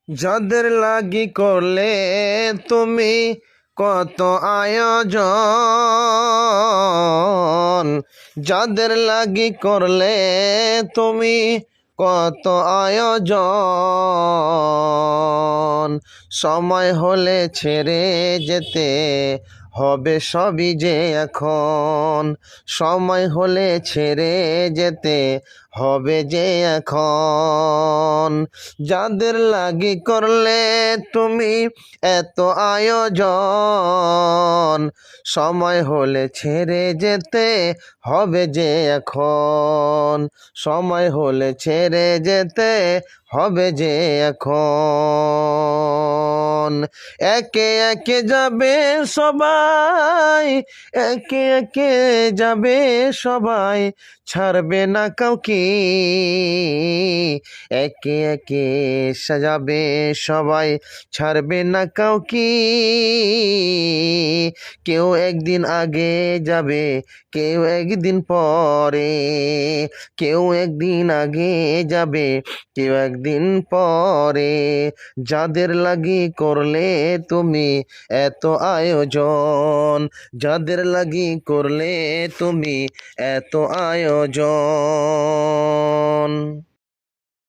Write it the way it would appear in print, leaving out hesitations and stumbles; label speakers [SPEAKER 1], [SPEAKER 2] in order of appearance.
[SPEAKER 1] যাদের লাগি করলে তুমি কত আয়োজন, যাদের লাগি করলে তুমি কত আয়োজন, সময় হলে ছেড়ে যেতে হবে সবই যে এখন, সময় হলে ছেড়ে যেতে হবে যে এখন। যাদের লাগি করলে তুমি এত আয়োজন, সময় হলে ছেড়ে যেতে হবে যে এখন, সময় হলে ছেড়ে যেতে হবে যে এখন। একে একে যাবে সবাই, একে একে যাবে সবাই, ছাড়বে না কাউকে। একে একে সাজাবে সবাই, ছাড়বে না কাউকে। কেউ একদিন আগে যাবে, কেউ একদিন পরে, কেউ একদিন আগে যাবে, কেউ একদিন পরে। যাদের লাগি করলে তুমি এত আয়োজন, যাদের লাগি করলে তুমি এত আয়োজন।